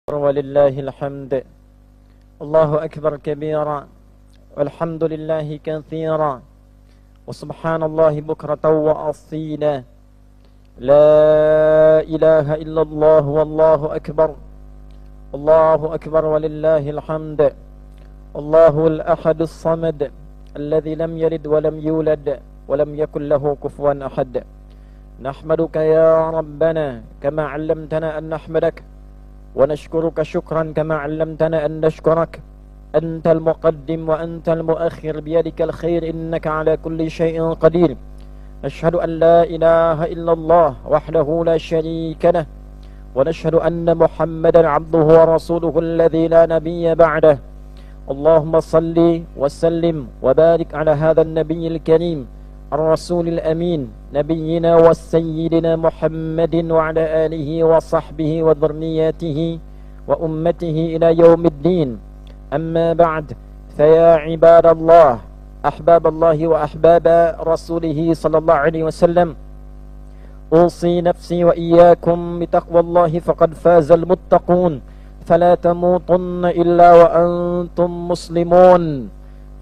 ولله الحمد. الله أكبر كبيرا والحمد لله كثيرا وسبحان الله بكرة وأصيلا. لا إله إلا الله والله أكبر. الله أكبر ولله الحمد. الله الأحد الصمد الذي لم يلد ولم يولد ولم يكن له كفوا أحد. نحمدك يا ربنا كما علمتنا أن نحمدك، ونشكرك شكرا كما علمتنا أن نشكرك. أنت المقدم وأنت المؤخر، بيدك الخير إنك على كل شيء قدير. نشهد أن لا إله إلا الله وحده لا شريك له، ونشهد أن محمدا عبده ورسوله الذي لا نبي بعده. اللهم صل وسلم وبارك على هذا النبي الكريم الرسول الأمين نبينا وسيدنا محمد وعلى آله وصحبه وذرياته وأمته إلى يوم الدين. أما بعد، فيا عباد الله أحباب الله وأحباب رسوله صلى الله عليه وسلم، أوصي نفسي وإياكم بتقوى الله فقد فاز المتقون، فلا تموتن إلا وأنتم مسلمون.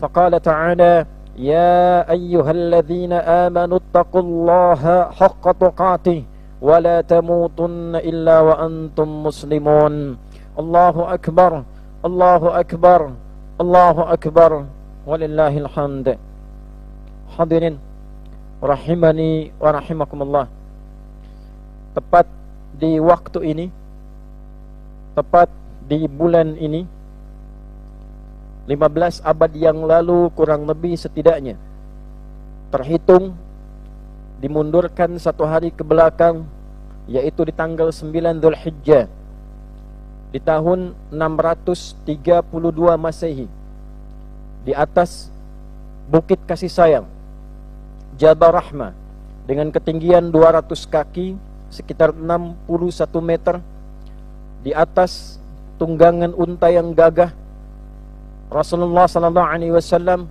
فقال تعالى: يا أيها الذين آمنوا اتقوا الله حق تقاته ولا تموتن إلا وأنتم مسلمون. الله أكبر، الله أكبر، الله أكبر ولله الحمد. Hadirin rahimani wa rahimakumullah. Tepat di waktu ini, tepat di bulan ini, 15 abad yang lalu kurang lebih setidaknya, terhitung dimundurkan satu hari ke belakang, yaitu di tanggal 9 Dzulhijjah di tahun 632 Masehi, di atas Bukit Kasih Sayang, Jabal Rahmah, dengan ketinggian 200 kaki, sekitar 61 meter, di atas tunggangan unta yang gagah, Rasulullah sallallahu alaihi wasallam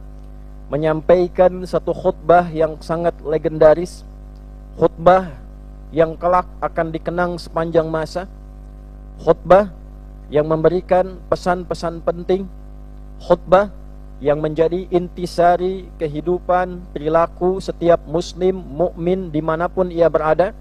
menyampaikan satu khutbah yang sangat legendaris, khutbah yang kelak akan dikenang sepanjang masa, khutbah yang memberikan pesan-pesan penting, khutbah yang menjadi intisari kehidupan perilaku setiap muslim mukmin dimanapun ia berada,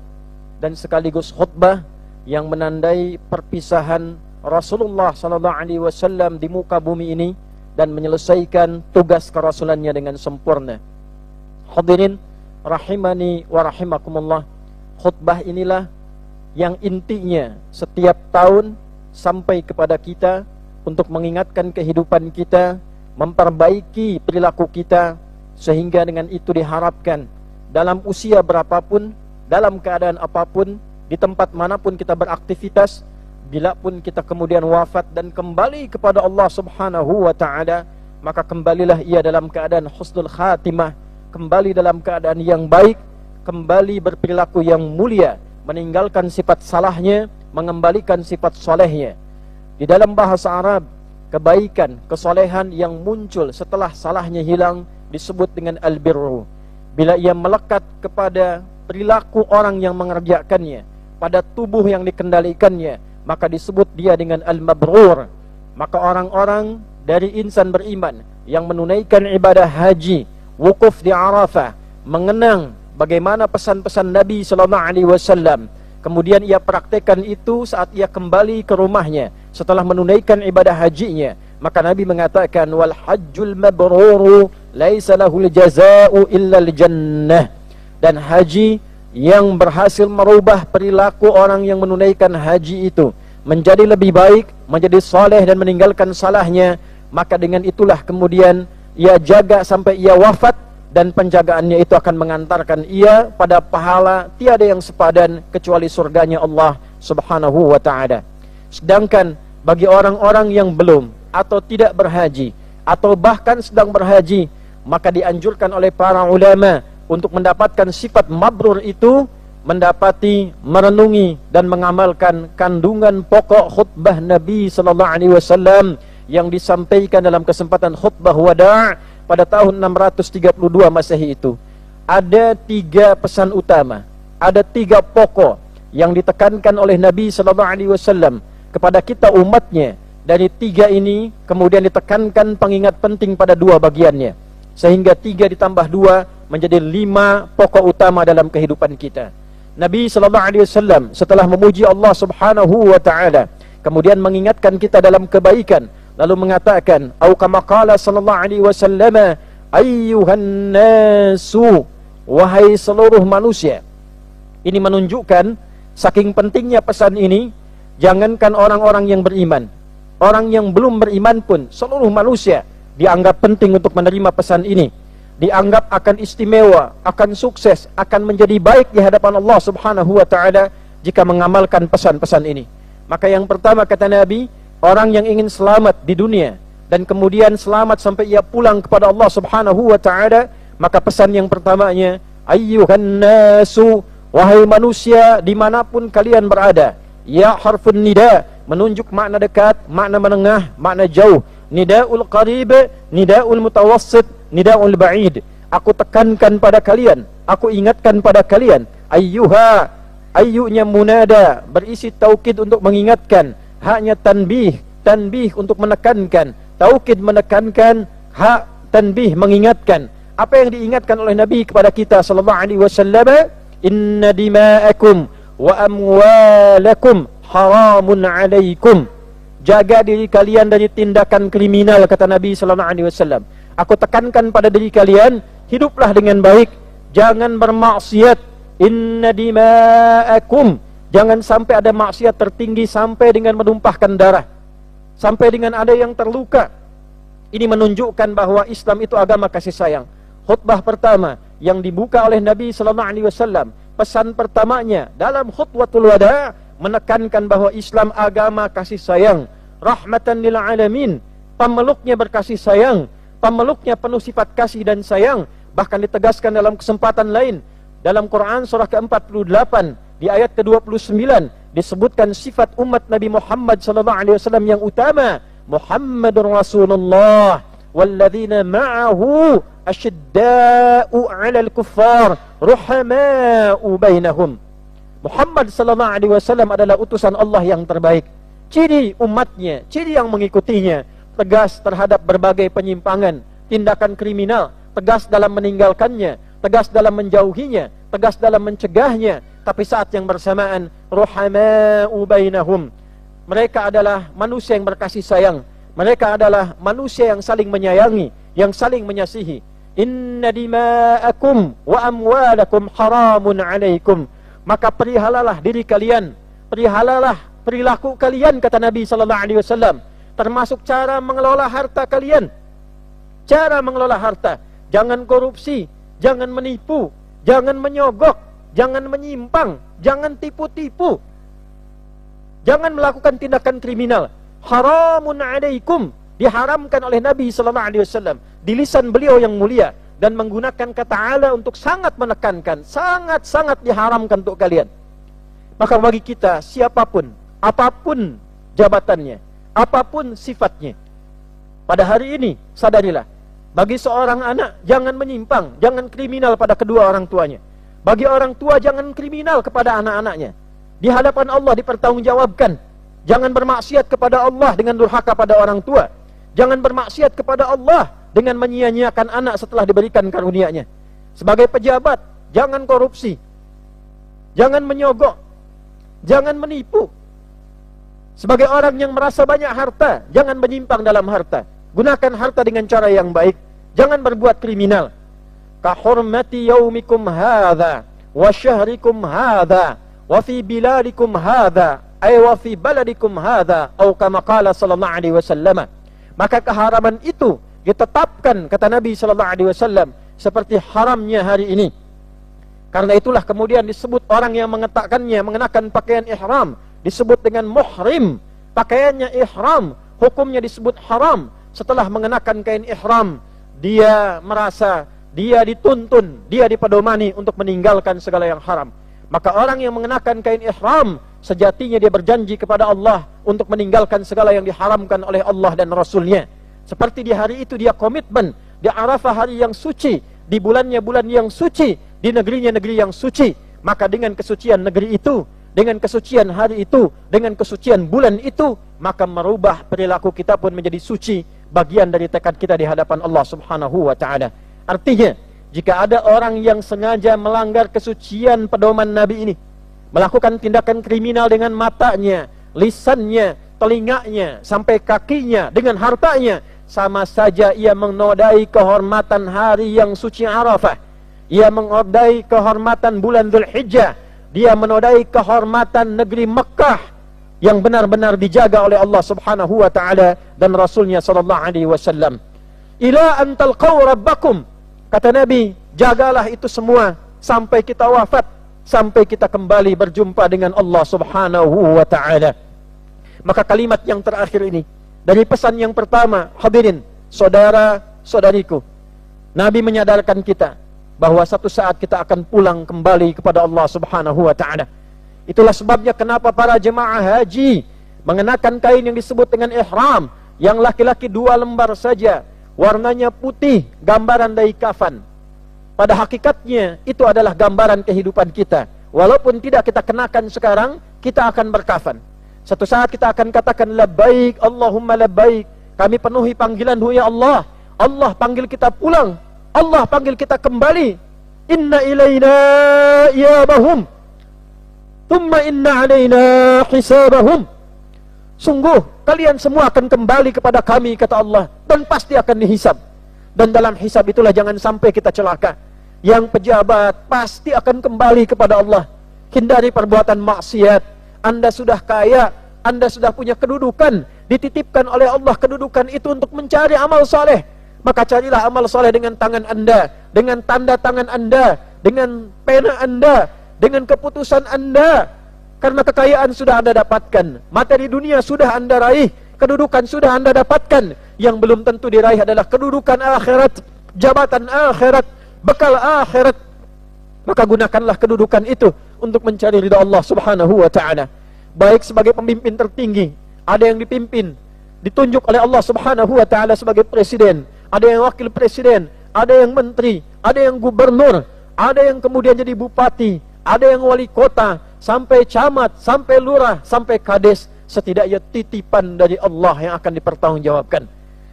dan sekaligus khutbah yang menandai perpisahan Rasulullah sallallahu alaihi wasallam di muka bumi ini dan menyelesaikan tugas kerasulannya dengan sempurna. Hadirin rahimani wa rahimakumullah, khutbah inilah yang intinya setiap tahun sampai kepada kita untuk mengingatkan kehidupan kita, memperbaiki perilaku kita, sehingga dengan itu diharapkan dalam usia berapapun, dalam keadaan apapun, di tempat manapun kita beraktivitas, bila pun kita kemudian wafat dan kembali kepada Allah subhanahu wa ta'ala, maka kembalilah ia dalam keadaan husnul khatimah, kembali dalam keadaan yang baik, kembali berperilaku yang mulia, meninggalkan sifat salahnya, mengembalikan sifat solehnya. Di dalam bahasa Arab, kebaikan, kesolehan yang muncul setelah salahnya hilang disebut dengan al-birru. Bila ia melekat kepada perilaku orang yang mengerjakannya, pada tubuh yang dikendalikannya, maka disebut dia dengan al-mabrur. Maka orang-orang dari insan beriman yang menunaikan ibadah haji, wukuf di Arafah, mengenang bagaimana pesan-pesan Nabi sallallahu alaihi wasallam, kemudian ia praktekkan itu saat ia kembali ke rumahnya setelah menunaikan ibadah hajinya, maka Nabi mengatakan, wal hajjul mabruru laisa lahul jazaa'u illa al jannah. Dan haji yang berhasil merubah perilaku orang yang menunaikan haji itu menjadi lebih baik, menjadi soleh dan meninggalkan salahnya, maka dengan itulah kemudian ia jaga sampai ia wafat, dan penjagaannya itu akan mengantarkan ia pada pahala tiada yang sepadan kecuali surganya Allah subhanahu wa ta'ala. Sedangkan bagi orang-orang yang belum atau tidak berhaji, atau bahkan sedang berhaji, maka dianjurkan oleh para ulama untuk mendapatkan sifat mabrur itu, mendapati, merenungi dan mengamalkan kandungan pokok khutbah Nabi sallallahu alaihi wasallam yang disampaikan dalam kesempatan khutbah wada' pada tahun 632 Masehi itu. Ada 3 pesan utama, ada 3 pokok yang ditekankan oleh Nabi sallallahu alaihi wasallam kepada kita umatnya. Dari 3 ini kemudian ditekankan pengingat penting pada 2 bagiannya, sehingga 3 ditambah 2 menjadi 5 pokok utama dalam kehidupan kita. Nabi SAW setelah memuji Allah Subhanahu wa ta'ala, kemudian mengingatkan kita dalam kebaikan, lalu mengatakan, au kama qala sallallahu alaihi wasallam, ayyuhan nasu, wahai seluruh manusia. Ini menunjukkan saking pentingnya pesan ini. Jangankan orang-orang yang beriman, orang yang belum beriman pun, seluruh manusia dianggap penting untuk menerima pesan ini. Dianggap akan istimewa, akan sukses, akan menjadi baik di hadapan Allah Subhanahu wa ta'ala jika mengamalkan pesan-pesan ini. Maka yang pertama kata Nabi, orang yang ingin selamat di dunia dan kemudian selamat sampai ia pulang kepada Allah Subhanahu wa ta'ala, maka pesan yang pertamanya, ayyuhan nasu, wahai manusia dimanapun kalian berada. Ya harfun nida, menunjuk makna dekat, makna menengah, makna jauh. Nida'ul qarib, nida'ul mutawassit, nida'ul ba'id. Aku tekankan pada kalian, aku ingatkan pada kalian. Ayyuha, ayyunya munada, berisi taukid untuk mengingatkan. Haknya tanbih, tanbih untuk menekankan. Taukid menekankan, hak tanbih mengingatkan. Apa yang diingatkan oleh Nabi kepada kita sallallahu alaihi wasallam? Inna dima'akum wa amwalakum haramun alaikum. Jaga diri kalian dari tindakan kriminal, kata Nabi sallallahu alaihi wasallam. Aku tekankan pada diri kalian, hiduplah dengan baik, jangan bermaksiat. Inna dima'akum, jangan sampai ada maksiat tertinggi sampai dengan menumpahkan darah, sampai dengan ada yang terluka. Ini menunjukkan bahwa Islam itu agama kasih sayang. Khutbah pertama yang dibuka oleh Nabi sallallahu alaihi wasallam, pesan pertamanya dalam khutbatul wada menekankan bahwa Islam agama kasih sayang, rahmatan lil alamin. Pemeluknya berkasih sayang, pemeluknya penuh sifat kasih dan sayang. Bahkan ditegaskan dalam kesempatan lain dalam Quran surah ke-48 di ayat ke-29 disebutkan sifat umat Nabi Muhammad sallallahu alaihi wasallam yang utama, Muhammadur Rasulullah walladzina ma'ahu asyidda'u 'alal kuffar ruhama'u bainahum. Muhammad sallallahu alaihi wasallam adalah utusan Allah yang terbaik. Ciri umatnya, ciri yang mengikutinya, tegas terhadap berbagai penyimpangan, tindakan kriminal, tegas dalam meninggalkannya, tegas dalam menjauhinya, tegas dalam mencegahnya, tapi saat yang bersamaan ruhama'u bainahum. Mereka adalah manusia yang berkasih sayang. Mereka adalah manusia yang saling menyayangi, yang saling menyasihi. Inna dima'akum wa amwalakum haramun alaikum. Maka perihalalah diri kalian, perihalalah perilaku kalian, kata Nabi sallallahu alaihi wasallam, termasuk cara mengelola harta kalian. Cara mengelola harta, jangan korupsi, jangan menipu, jangan menyogok, jangan menyimpang, jangan tipu-tipu, jangan melakukan tindakan kriminal. Haramun alaikum, diharamkan oleh Nabi sallallahu alaihi wasallam di lisan beliau yang mulia, dan menggunakan kata ala untuk sangat menekankan, sangat-sangat diharamkan untuk kalian. Maka bagi kita, siapapun, apapun jabatannya, apapun sifatnya, pada hari ini sadarilah, bagi seorang anak jangan menyimpang, jangan kriminal pada kedua orang tuanya. Bagi orang tua jangan kriminal kepada anak-anaknya. Di hadapan Allah dipertanggungjawabkan. Jangan bermaksiat kepada Allah dengan durhaka pada orang tua. Jangan bermaksiat kepada Allah dengan menyia-nyiakan anak setelah diberikan karunia-Nya. Sebagai pejabat, jangan korupsi, jangan menyogok, jangan menipu. Sebagai orang yang merasa banyak harta, jangan menyimpang dalam harta. Gunakan harta dengan cara yang baik. Jangan berbuat kriminal. Ka hurmati yaumikum hadza wa syahrikum hadza wa fi biladikum hadza ay wa fi baladikum hadza atau kama qala sallallahu alaihi wasallam. Maka keharaman itu ditetapkan, kata Nabi sallallahu alaihi wasallam, seperti haramnya hari ini. Karena itulah kemudian disebut orang yang mengenakannya, mengenakan pakaian ihram, disebut dengan muhrim. Pakaiannya ihram, hukumnya disebut haram. Setelah mengenakan kain ihram, dia merasa, dia dituntun, dia dipedomani untuk meninggalkan segala yang haram. Maka orang yang mengenakan kain ihram, sejatinya dia berjanji kepada Allah untuk meninggalkan segala yang diharamkan oleh Allah dan Rasulnya. Seperti di hari itu dia komitmen, di Arafah hari yang suci, di bulannya bulan yang suci, di negerinya negeri yang suci. Maka dengan kesucian negeri itu, dengan kesucian hari itu, dengan kesucian bulan itu, maka merubah perilaku kita pun menjadi suci, bagian dari tekad kita di hadapan Allah Subhanahu wa taala. Artinya, jika ada orang yang sengaja melanggar kesucian pedoman Nabi ini, melakukan tindakan kriminal dengan matanya, lisannya, telinganya, sampai kakinya, dengan hartanya, sama saja ia menodai kehormatan hari yang suci Arafah. Ia menodai kehormatan bulan Dzulhijjah. Dia menodai kehormatan negeri Mekah yang benar-benar dijaga oleh Allah Subhanahu wa taala dan Rasulnya sallallahu alaihi wasallam. Ila an talqaw rabbakum, kata Nabi, jagalah itu semua sampai kita wafat, sampai kita kembali berjumpa dengan Allah Subhanahu wa taala. Maka kalimat yang terakhir ini dari pesan yang pertama, hadirin, saudara-saudariku, Nabi menyadarkan kita bahwa satu saat kita akan pulang kembali kepada Allah Subhanahu wa taala. Itulah sebabnya kenapa para jemaah haji mengenakan kain yang disebut dengan ihram, yang laki-laki 2 lembar saja, warnanya putih, gambaran dari kafan. Pada hakikatnya itu adalah gambaran kehidupan kita. Walaupun tidak kita kenakan sekarang, kita akan berkafan. Satu saat kita akan katakan labbaik Allahumma labbaik. Kami penuhi panggilan-Mu ya Allah. Allah panggil kita pulang. Allah panggil kita kembali. Inna ilaina iyabahum, thumma inna alaina hisabahum. Sungguh kalian semua akan kembali kepada kami, kata Allah, dan pasti akan dihisab. Dan dalam hisab itulah jangan sampai kita celaka. Yang pejabat pasti akan kembali kepada Allah. Hindari perbuatan maksiat. Anda sudah kaya, Anda sudah punya kedudukan, dititipkan oleh Allah kedudukan itu untuk mencari amal saleh. Maka carilah amal soleh dengan tangan Anda, dengan tanda tangan Anda, dengan pena Anda, dengan keputusan Anda. Karena kekayaan sudah Anda dapatkan, materi dunia sudah Anda raih, kedudukan sudah Anda dapatkan. Yang belum tentu diraih adalah kedudukan akhirat, jabatan akhirat, bekal akhirat. Maka gunakanlah kedudukan itu untuk mencari ridha Allah Subhanahu wa taala. Baik sebagai pemimpin tertinggi, ada yang dipimpin, ditunjuk oleh Allah Subhanahu wa taala sebagai presiden, ada yang wakil presiden, ada yang menteri, ada yang gubernur, ada yang kemudian jadi bupati, ada yang wali kota, sampai camat, sampai lurah, sampai kades. Setidaknya titipan dari Allah yang akan dipertanggungjawabkan.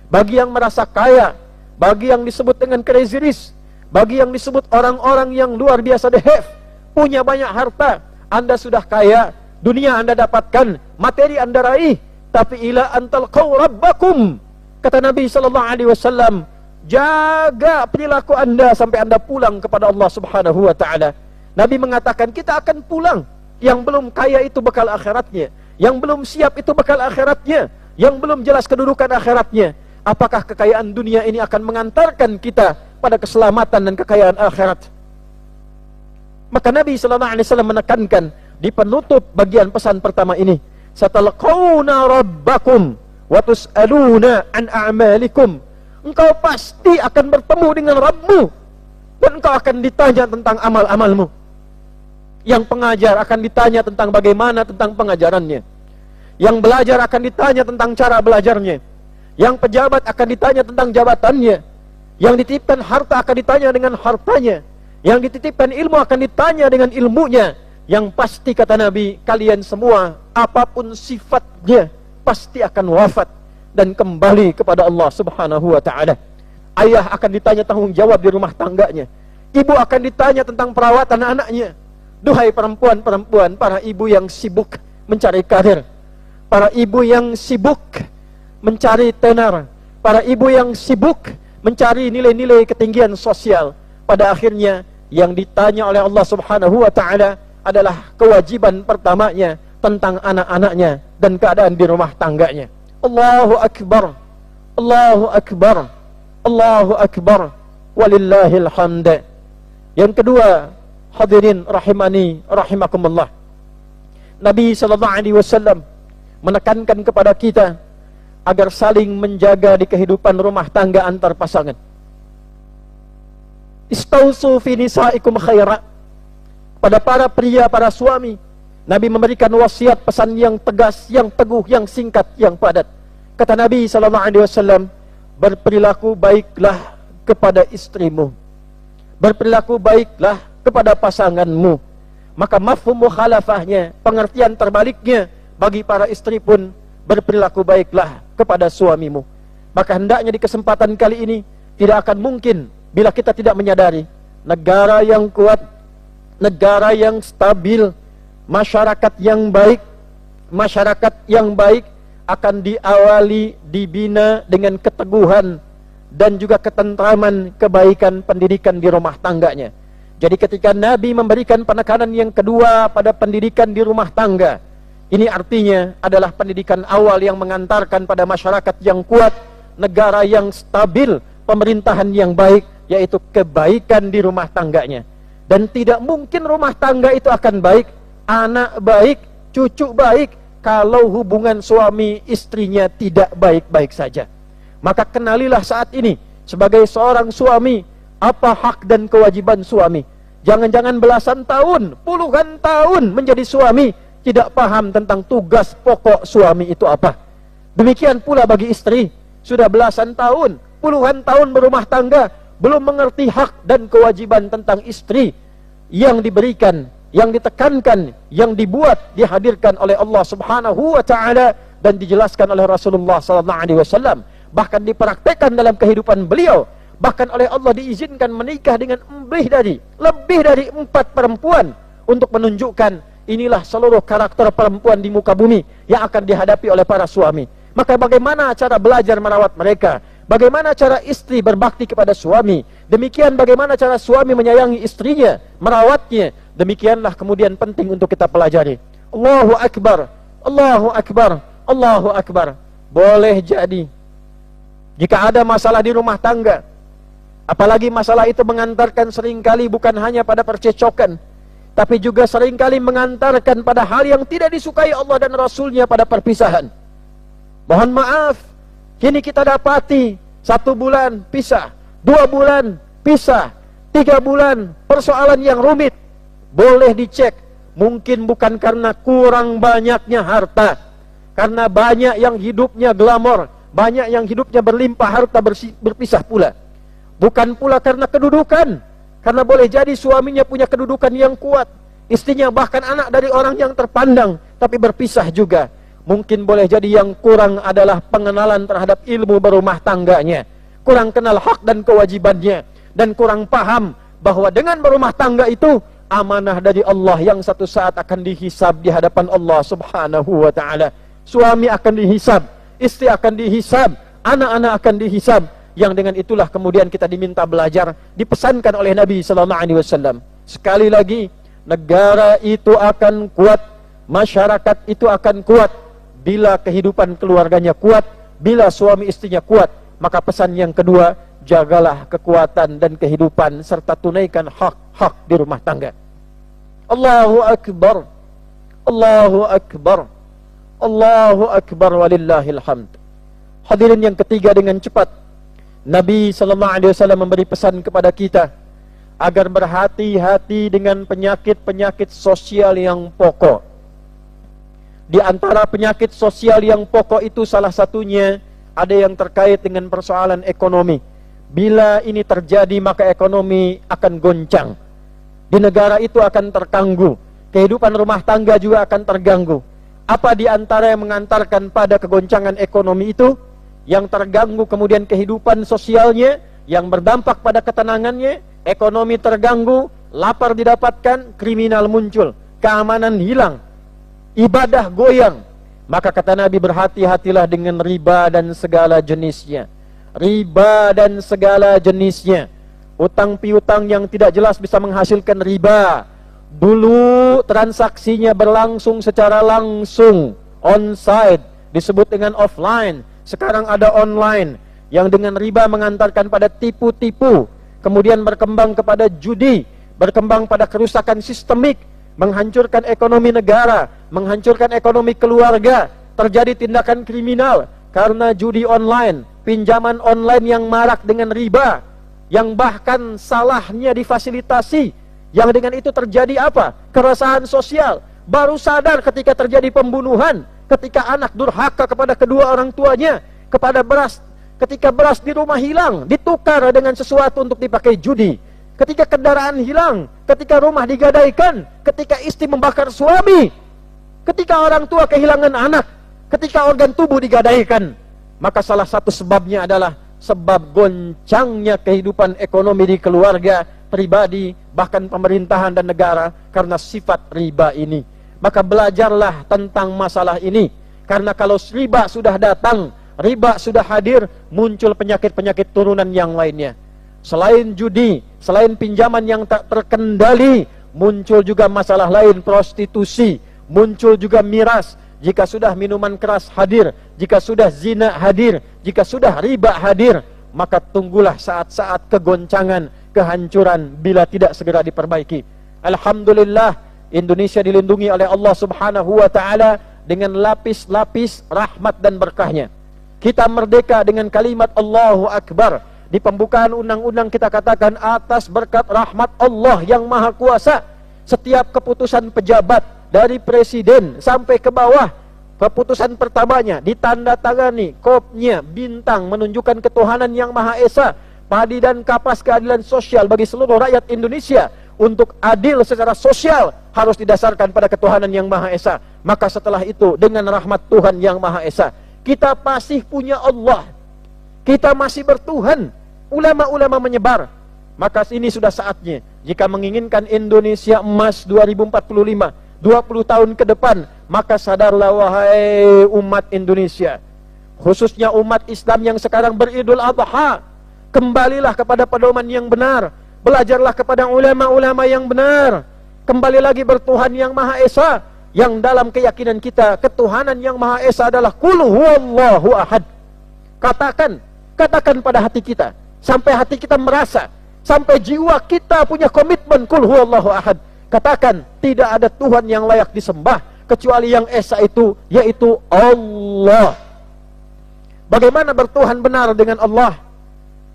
Bagi yang merasa kaya, bagi yang disebut dengan crazy rich, bagi yang disebut orang-orang yang luar biasa dehef, punya banyak harta, Anda sudah kaya, dunia Anda dapatkan, materi Anda raih, tapi ila antal qaw rabbakum, kata Nabi sallallahu alaihi wasallam, jaga perilaku Anda sampai Anda pulang kepada Allah Subhanahu wa taala. Nabi mengatakan kita akan pulang. Yang belum kaya itu bekal akhiratnya, yang belum siap itu bekal akhiratnya, yang belum jelas kedudukan akhiratnya. Apakah kekayaan dunia ini akan mengantarkan kita pada keselamatan dan kekayaan akhirat? Maka Nabi sallallahu alaihi wasallam menekankan di penutup bagian pesan pertama ini, satalqauna rabbakum wa tus'aluna an a'malikum. Engkau pasti akan bertemu dengan Rabbmu dan engkau akan ditanya tentang amal-amalmu. Yang pengajar akan ditanya tentang bagaimana tentang pengajarannya. Yang belajar akan ditanya tentang cara belajarnya. Yang pejabat akan ditanya tentang jabatannya. Yang dititipkan harta akan ditanya dengan hartanya. Yang dititipkan ilmu akan ditanya dengan ilmunya. Yang pasti kata Nabi, kalian semua apapun sifatnya pasti akan wafat dan kembali kepada Allah Subhanahu wa taala. Ayah akan ditanya tanggung jawab di rumah tangganya. Ibu akan ditanya tentang perawatan anaknya. Duhai perempuan-perempuan, para ibu yang sibuk mencari karir, para ibu yang sibuk mencari tenar, para ibu yang sibuk mencari nilai-nilai ketinggian sosial, pada akhirnya yang ditanya oleh Allah Subhanahu wa taala adalah kewajiban pertamanya tentang anak-anaknya dan keadaan di rumah tangganya. Allahu akbar, Allahu akbar, Allahu akbar, walillahil hamd. Yang kedua, hadirin rahimani rahimakumullah, Nabi sallallahu alaihi wasallam menekankan kepada kita agar saling menjaga di kehidupan rumah tangga antar pasangan. Istausu fi nisaikum khaira. Pada para pria, para suami, Nabi memberikan wasiat pesan yang tegas, yang teguh, yang singkat, yang padat. Kata Nabi sallallahu alaihi wasallam, berperilaku baiklah kepada istrimu. Berperilaku baiklah kepada pasanganmu. maka mafhum mukhalafahnya, pengertian terbaliknya, bagi para istri pun berperilaku baiklah kepada suamimu. Maka hendaknya di kesempatan kali ini tidak akan mungkin bila kita tidak menyadari negara yang kuat, negara yang stabil, masyarakat yang baik akan diawali, dibina dengan keteguhan dan juga ketentraman kebaikan pendidikan di rumah tangganya. Jadi ketika Nabi memberikan penekanan yang kedua pada pendidikan di rumah tangga, ini artinya adalah pendidikan awal yang mengantarkan pada masyarakat yang kuat, negara yang stabil, pemerintahan yang baik, yaitu kebaikan di rumah tangganya. Dan tidak mungkin rumah tangga itu akan baik, anak baik, cucu baik, kalau hubungan suami istrinya tidak baik-baik saja. Maka kenalilah saat ini sebagai seorang suami, apa hak dan kewajiban suami. Jangan-jangan belasan tahun, puluhan tahun menjadi suami, tidak paham tentang tugas pokok suami itu apa. Demikian pula bagi istri, sudah belasan tahun, puluhan tahun berumah tangga, belum mengerti hak dan kewajiban tentang istri yang diberikan, yang ditekankan, yang dibuat, dihadirkan oleh Allah Subhanahu wa taala dan dijelaskan oleh Rasulullah sallallahu alaihi wasallam, bahkan dipraktekkan dalam kehidupan beliau. Bahkan oleh Allah diizinkan menikah dengan lebih dari 4 perempuan untuk menunjukkan inilah seluruh karakter perempuan di muka bumi yang akan dihadapi oleh para suami. Maka bagaimana cara belajar merawat mereka? Bagaimana cara istri berbakti kepada suami? Demikian bagaimana cara suami menyayangi istrinya, merawatnya. Demikianlah kemudian penting untuk kita pelajari. Allahu Akbar, Allahu Akbar, Allahu Akbar. Boleh jadi jika ada masalah di rumah tangga, apalagi masalah itu mengantarkan seringkali bukan hanya pada percecokan, tapi juga seringkali mengantarkan pada hal yang tidak disukai Allah dan Rasulnya, pada perpisahan. Mohon maaf, kini kita dapati 1 bulan pisah, 2 bulan pisah, 3 bulan persoalan yang rumit. Boleh dicek, mungkin bukan karena kurang banyaknya harta, karena banyak yang hidupnya glamor, banyak yang hidupnya berlimpah harta, berpisah pula. Bukan pula karena kedudukan, karena boleh jadi suaminya punya kedudukan yang kuat, istrinya bahkan anak dari orang yang terpandang, tapi berpisah juga. Mungkin boleh jadi yang kurang adalah pengenalan terhadap ilmu berumah tangganya, kurang kenal hak dan kewajibannya, dan kurang paham bahwa dengan berumah tangga itu amanah dari Allah yang satu saat akan dihisab di hadapan Allah Subhanahu wa taala. Suami akan dihisab, istri akan dihisab, anak-anak akan dihisab. Yang dengan itulah kemudian kita diminta belajar, dipesankan oleh Nabi sallallahu alaihi wasallam. Sekali lagi, negara itu akan kuat, masyarakat itu akan kuat bila kehidupan keluarganya kuat, bila suami istrinya kuat. Maka pesan yang kedua, jagalah kekuatan dan kehidupan serta tunaikan hak-hak di rumah tangga. Allahu Akbar, Allahu Akbar, Allahu Akbar walillahil hamd. Hadirin yang ketiga, dengan cepat Nabi sallallahu alaihi wasallam memberi pesan kepada kita agar berhati-hati dengan penyakit-penyakit sosial yang pokok. Di antara penyakit sosial yang pokok itu salah satunya ada yang terkait dengan persoalan ekonomi. Bila ini terjadi maka ekonomi akan goncang. Di negara itu akan terganggu, kehidupan rumah tangga juga akan terganggu. Apa di antara yang mengantarkan pada kegoncangan ekonomi itu? Yang terganggu kemudian kehidupan sosialnya, yang berdampak pada ketenangannya, ekonomi terganggu, lapar didapatkan, kriminal muncul, keamanan hilang, ibadah goyang. Maka kata Nabi, berhati-hatilah dengan riba dan segala jenisnya. Riba dan segala jenisnya. Utang piutang yang tidak jelas bisa menghasilkan riba. Dulu transaksinya berlangsung secara langsung, on-site, disebut dengan offline. Sekarang ada online, yang dengan riba mengantarkan pada tipu-tipu, kemudian berkembang kepada judi, berkembang pada kerusakan sistemik, menghancurkan ekonomi negara, menghancurkan ekonomi keluarga, terjadi tindakan kriminal karena judi online, pinjaman online yang marak dengan riba, yang bahkan salahnya difasilitasi, yang dengan itu terjadi apa? Keresahan sosial. Baru sadar ketika terjadi pembunuhan, ketika anak durhaka kepada kedua orang tuanya, ketika beras di rumah hilang, ditukar dengan sesuatu untuk dipakai judi. ketika kendaraan hilang, ketika rumah digadaikan, ketika istri membakar suami, ketika orang tua kehilangan anak, ketika organ tubuh digadaikan. Maka salah satu sebabnya adalah sebab goncangnya kehidupan ekonomi di keluarga, pribadi, bahkan pemerintahan dan negara karena sifat riba ini. Maka belajarlah tentang masalah ini. Karena kalau riba sudah datang, riba sudah hadir, muncul penyakit-penyakit turunan yang lainnya. Selain judi, selain pinjaman yang tak terkendali, muncul juga masalah lain, prostitusi, muncul juga miras. Jika sudah minuman keras hadir, jika sudah zina hadir, jika sudah riba hadir, maka tunggulah saat-saat kegoncangan, kehancuran bila tidak segera diperbaiki. Alhamdulillah, Indonesia dilindungi oleh Allah Subhanahu wa taala dengan lapis-lapis rahmat dan berkahnya. Kita merdeka dengan kalimat Allahu Akbar. Di pembukaan undang-undang kita katakan atas berkat rahmat Allah yang Maha Kuasa, setiap keputusan pejabat dari presiden sampai ke bawah, keputusan pertamanya ditandatangani, kopnya bintang menunjukkan ketuhanan yang Maha Esa, padi dan kapas keadilan sosial bagi seluruh rakyat Indonesia. Untuk adil secara sosial harus didasarkan pada ketuhanan yang Maha Esa. Maka setelah itu dengan rahmat Tuhan yang Maha Esa, kita masih punya Allah, kita masih bertuhan, ulama-ulama menyebar. Maka ini sudah saatnya, jika menginginkan Indonesia emas 2045, 20 tahun ke depan, maka sadarlah wahai umat Indonesia, khususnya umat Islam yang sekarang beridul adha, kembalilah kepada pedoman yang benar, belajarlah kepada ulama-ulama yang benar, kembali lagi bertuhan yang Maha Esa, yang dalam keyakinan kita ketuhanan yang Maha Esa adalah qul huwallahu ahad. Katakan pada hati kita, sampai hati kita merasa, sampai jiwa kita punya komitmen qul huwallahu ahad. Katakan, tidak ada Tuhan yang layak disembah kecuali yang Esa itu, yaitu Allah. Bagaimana bertuhan benar dengan Allah?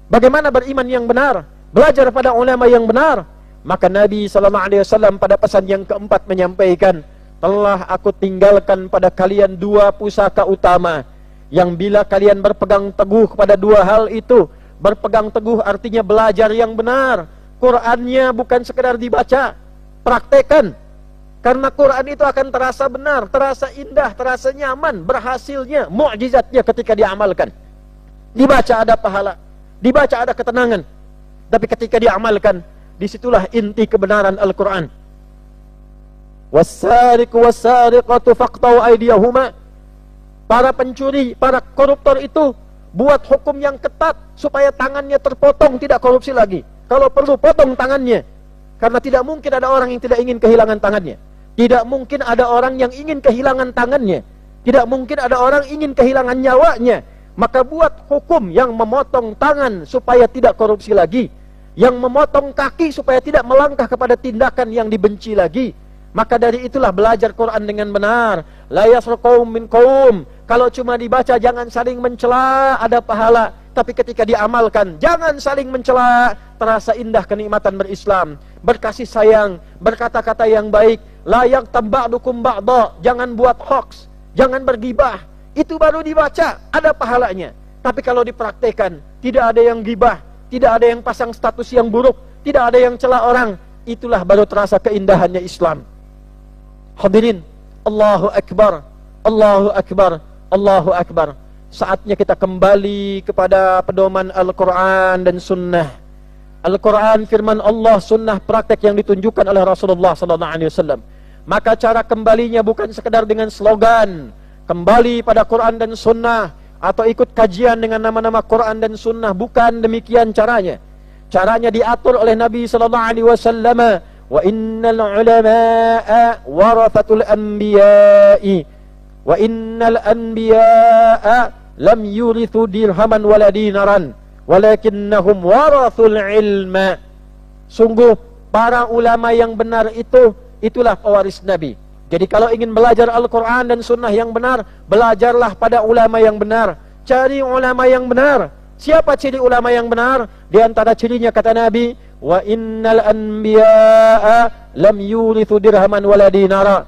Bagaimana beriman yang benar? Belajar pada ulama yang benar. Maka Nabi SAW pada pesan yang keempat menyampaikan, telah aku tinggalkan pada kalian dua pusaka utama, yang bila kalian berpegang teguh pada dua hal itu, berpegang teguh artinya belajar yang benar, Qur'annya bukan sekedar dibaca, praktekan. Karena Quran itu akan terasa benar, terasa indah, terasa nyaman, berhasilnya, mukjizatnya ketika diamalkan. Dibaca ada pahala, dibaca ada ketenangan, tapi ketika diamalkan, disitulah inti kebenaran Al-Quran. Was-sariqu was-sariqatu faqta'u aydiyahuma. Para pencuri, para koruptor itu buat hukum yang ketat supaya tangannya terpotong, tidak korupsi lagi. Kalau perlu potong tangannya, karena tidak mungkin ada orang yang tidak ingin kehilangan tangannya. Tidak mungkin ada orang yang ingin kehilangan tangannya. Tidak mungkin ada orang ingin kehilangan nyawanya. Maka buat hukum yang memotong tangan supaya tidak korupsi lagi, yang memotong kaki supaya tidak melangkah kepada tindakan yang dibenci lagi. Maka dari itulah belajar Quran dengan benar. La yasru qaum min qaum. Kalau cuma dibaca jangan saling mencela, ada pahala. Tapi ketika diamalkan jangan saling mencela, terasa indah kenikmatan berislam, berkasih sayang, berkata-kata yang baik. La yaghtab ba'dukum ba'dha. Jangan buat hoax, jangan bergibah. Itu baru dibaca, ada pahalanya. Tapi kalau dipraktekan, tidak ada yang gibah, tidak ada yang pasang status yang buruk, tidak ada yang cela orang. Itulah baru terasa keindahannya Islam. Hadirin, Allahu Akbar, Allahu Akbar, Allahu Akbar. Saatnya kita kembali kepada pedoman Al-Quran dan Sunnah. Al-Quran firman Allah, Sunnah praktek yang ditunjukkan oleh Rasulullah SAW. Maka cara kembalinya bukan sekedar dengan slogan kembali pada Quran dan Sunnah, atau ikut kajian dengan nama-nama Quran dan Sunnah. Bukan demikian caranya. Caranya diatur oleh Nabi SAW. Wa innal ulama'a warathatul anbiya'i wa innal anbiya'a lam yurithu dirhaman wala dinaran walakinnahum warathul ilma. Sungguh para ulama yang benar itu, itulah pewaris Nabi. Jadi kalau ingin belajar Al-Quran dan Sunnah yang benar, belajarlah pada ulama yang benar. Cari ulama yang benar. Siapa ciri ulama yang benar? Di antara cirinya kata Nabi, wa innal anbiya'a lam yurithu dirhaman wala dinara.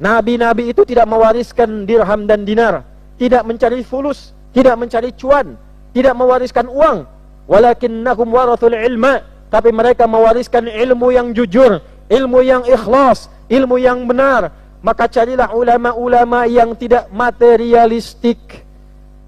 Nabi-nabi itu tidak mewariskan dirham dan dinar, tidak mencari fulus, tidak mencari cuan, tidak mewariskan uang. Walakinnahum warathul ilma. tapi mereka mewariskan ilmu yang jujur, ilmu yang ikhlas, ilmu yang benar. Maka carilah ulama-ulama yang tidak materialistik,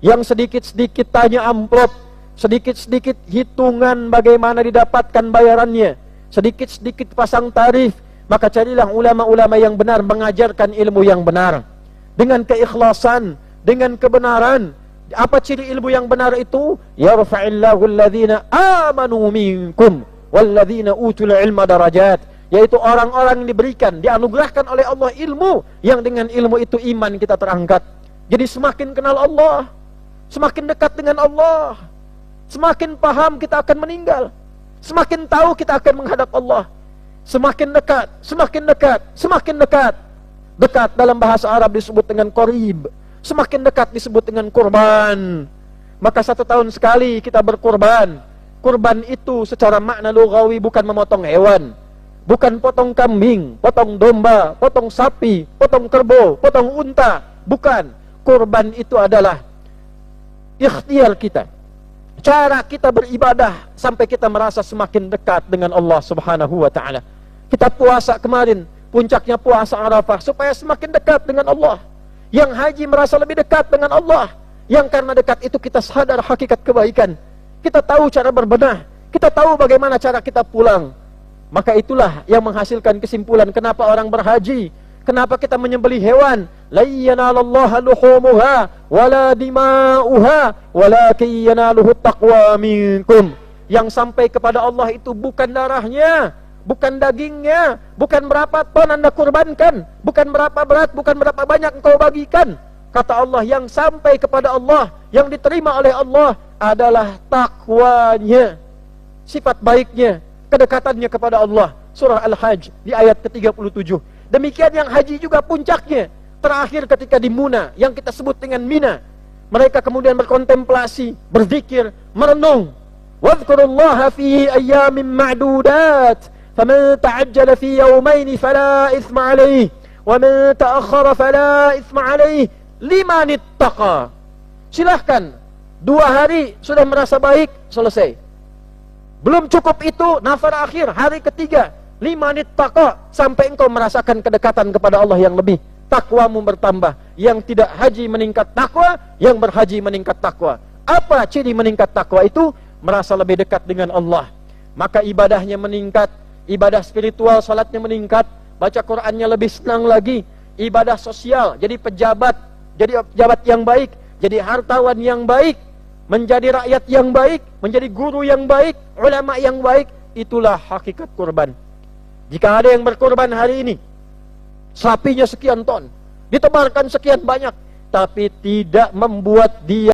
yang sedikit-sedikit tanya amplop, sedikit-sedikit hitungan bagaimana didapatkan bayarannya, sedikit-sedikit pasang tarif. Maka carilah ulama-ulama yang benar, mengajarkan ilmu yang benar dengan keikhlasan, dengan kebenaran. Apa ciri ilmu yang benar itu? Yarfa'illahu alladhina amanu minkum walladhina utul ilma darajat. Yaitu orang-orang yang diberikan, dianugerahkan oleh Allah ilmu, yang dengan ilmu itu iman kita terangkat. Jadi semakin kenal Allah, semakin dekat dengan Allah, semakin paham kita akan meninggal, semakin tahu kita akan menghadap Allah. Semakin dekat, semakin dekat, semakin dekat. Dekat dalam bahasa Arab disebut dengan qarib, semakin dekat disebut dengan kurban. Maka 1 tahun sekali kita berkurban. Kurban itu secara makna lugawi bukan memotong hewan, bukan potong kambing, potong domba, potong sapi, potong kerbau, potong unta. Bukan. Kurban itu adalah ikhtiar kita, cara kita beribadah sampai kita merasa semakin dekat dengan Allah Subhanahu wa ta'ala. Kita puasa kemarin, puncaknya puasa Arafah, supaya semakin dekat dengan Allah. Yang haji merasa lebih dekat dengan Allah, yang karena dekat itu kita sadar hakikat kebaikan. Kita tahu cara berbenah, kita tahu bagaimana cara kita pulang. Maka itulah yang menghasilkan kesimpulan kenapa orang berhaji, kenapa kita menyembelih hewan. La yanalallaha luhumuha wala dima'uha walakin yanaluhu taqwa minkum. Yang sampai kepada Allah itu bukan darahnya, bukan dagingnya, bukan berapa ton Anda kurbankan, bukan berapa berat, bukan berapa banyak engkau bagikan. Kata Allah, yang sampai kepada Allah, yang diterima oleh Allah adalah takwanya, sifat baiknya, kedekatannya kepada Allah. Surah Al-Hajj di ayat ke-37. Demikian yang haji juga puncaknya, terakhir ketika di Muna, yang kita sebut dengan Mina. Mereka kemudian berkontemplasi, berzikir, merenung. Wadhkurullaha fi ayyamin ma'dudat, faman ta'ajjala fi yawmaini fala ithma alaih, wa man ta'akhkhara fala ithma alaih, liman ittaqa. Silahkan, 2 hari sudah merasa baik, selesai. Belum cukup itu, nafar akhir, hari ketiga, liman ittaqa, sampai engkau merasakan kedekatan kepada Allah yang lebih, takwamu bertambah. Yang tidak haji meningkat takwa, yang berhaji meningkat takwa. Apa ciri meningkat takwa itu? Merasa lebih dekat dengan Allah. Maka ibadahnya meningkat, ibadah spiritual, salatnya meningkat, baca Qur'annya lebih senang lagi, ibadah sosial, jadi pejabat yang baik, jadi hartawan yang baik, menjadi rakyat yang baik, menjadi guru yang baik, ulama yang baik. Itulah hakikat kurban. Jika ada yang berkurban hari ini, sapinya sekian ton, ditebarkan sekian banyak, tapi tidak membuat dia